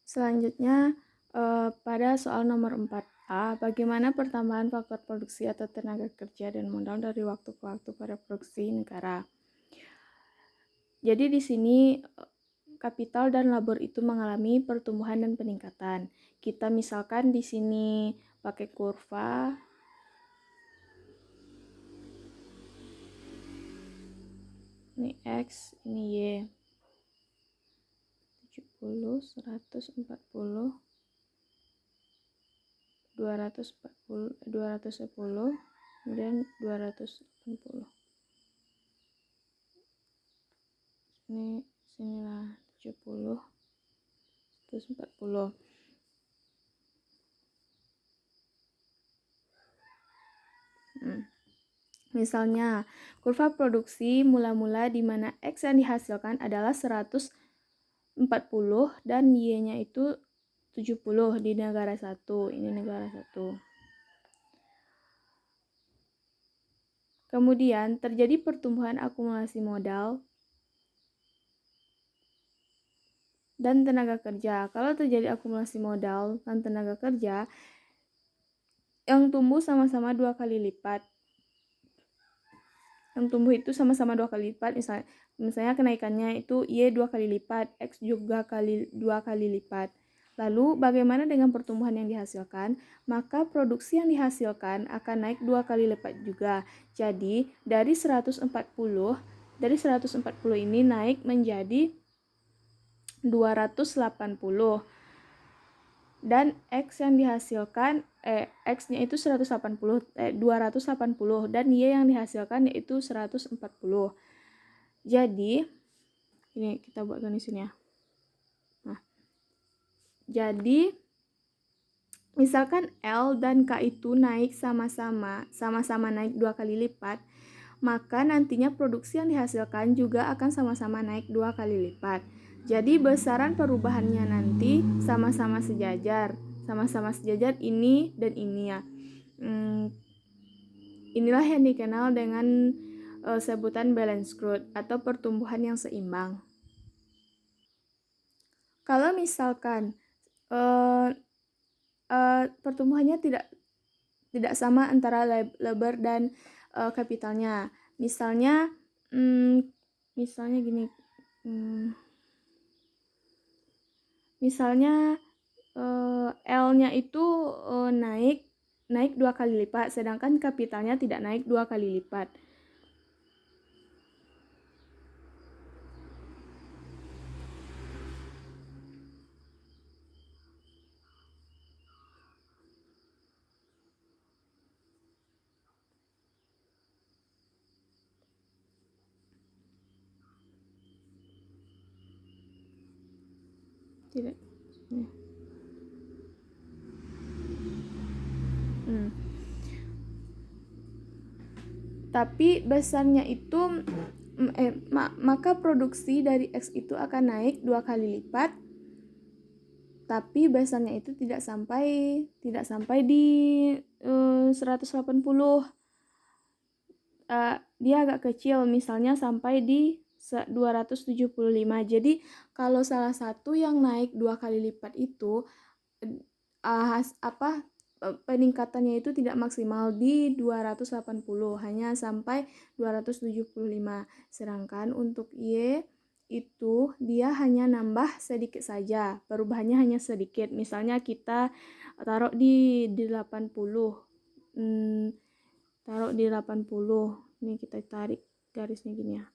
Selanjutnya, pada soal nomor 4A, bagaimana pertambahan faktor produksi atau tenaga kerja dan modal dari waktu ke waktu pada produksi negara. Jadi di sini kapital dan labor itu mengalami pertumbuhan dan peningkatan. Kita misalkan di sini pakai kurva. Ini X, ini Y. 70, 140, 210, kemudian 280. Ini sinilah 70, 140. Misalnya, kurva produksi mula-mula di mana X yang dihasilkan adalah 140 dan Y-nya itu 70 di negara 1. Ini negara 1. Kemudian terjadi pertumbuhan akumulasi modal dan tenaga kerja. Kalau terjadi akumulasi modal dan tenaga kerja yang tumbuh sama-sama 2 kali lipat. Yang tumbuh itu sama-sama 2 kali lipat, misalnya kenaikannya itu Y 2 kali lipat, X juga 2 kali lipat. Lalu bagaimana dengan pertumbuhan yang dihasilkan? Maka produksi yang dihasilkan akan naik 2 kali lipat juga. Jadi dari 140 ini naik menjadi 280. Dan X yang dihasilkan X-nya itu 280 dan Y yang dihasilkan yaitu 140. Jadi ini kita buat garis ini ya. Nah, jadi misalkan L dan K itu naik sama-sama naik 2 kali lipat, maka nantinya produksi yang dihasilkan juga akan sama-sama naik 2 kali lipat. Jadi besaran perubahannya nanti sama-sama sejajar ini dan ini ya. Inilah yang dikenal dengan sebutan balance growth atau pertumbuhan yang seimbang. Kalau misalkan pertumbuhannya tidak sama antara labor dan kapitalnya, misalnya gini. Misalnya L-nya itu naik 2 kali lipat, sedangkan kapitalnya tidak naik 2 kali lipat. Tidak. Tapi besarnya itu maka produksi dari X itu akan naik 2 kali lipat, tapi besarnya itu tidak sampai di 180. Dia agak kecil, misalnya sampai di 275. Jadi kalau salah satu yang naik 2 kali lipat itu peningkatannya itu tidak maksimal di 280, hanya sampai 275. Sedangkan untuk Y itu dia hanya nambah sedikit saja, perubahannya hanya sedikit. Misalnya kita taruh di 80. Taruh di 80. Ini kita tarik garisnya gini ya.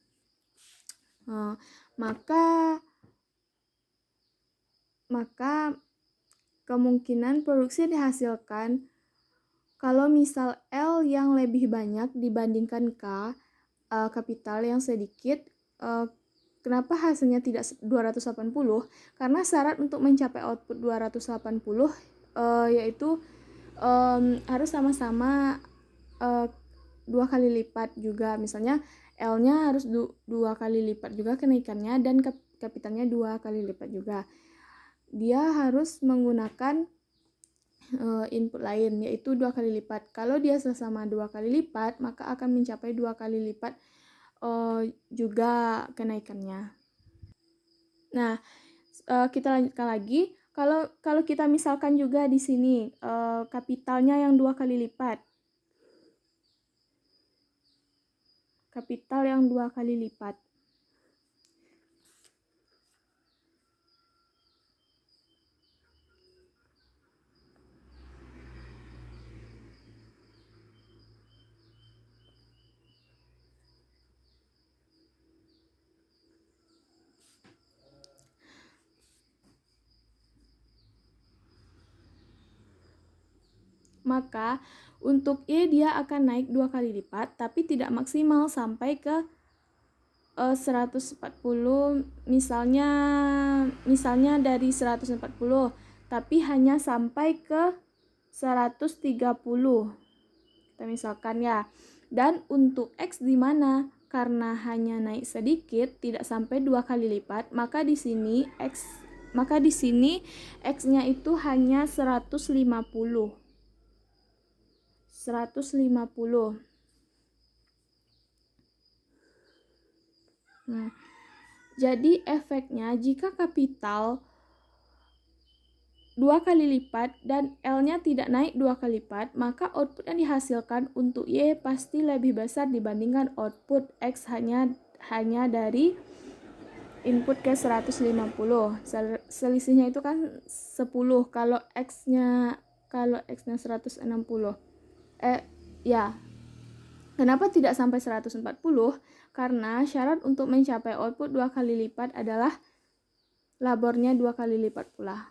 Maka kemungkinan produksi dihasilkan kalau misal L yang lebih banyak dibandingkan K, kapital yang sedikit. Kenapa hasilnya tidak 280? Karena syarat untuk mencapai output 280 yaitu harus sama-sama 2 kali lipat juga. Misalnya L-nya harus 2 kali lipat juga kenaikannya dan kapitalnya 2 kali lipat juga. Dia harus menggunakan input lain yaitu 2 kali lipat. Kalau dia sama 2 kali lipat, maka akan mencapai 2 kali lipat juga kenaikannya. Nah, kita lanjutkan lagi. Kalau kita misalkan juga di sini kapitalnya yang 2 kali lipat. Kapital yang 2 kali lipat. Maka untuk Y dia akan naik 2 kali lipat, tapi tidak maksimal sampai ke 140, misalnya dari 140, tapi hanya sampai ke 130. Kita misalkan ya. Dan untuk X di mana? Karena hanya naik sedikit, tidak sampai 2 kali lipat, maka di sini X-nya itu hanya 150. Jadi efeknya jika kapital 2 kali lipat dan L-nya tidak naik 2 kali lipat, maka output yang dihasilkan untuk Y pasti lebih besar dibandingkan output X hanya dari input ke 150. Selisihnya itu kan 10 kalau X-nya 160. Kenapa tidak sampai 140? Karena syarat untuk mencapai output 2 kali lipat adalah labornya 2 kali lipat pula.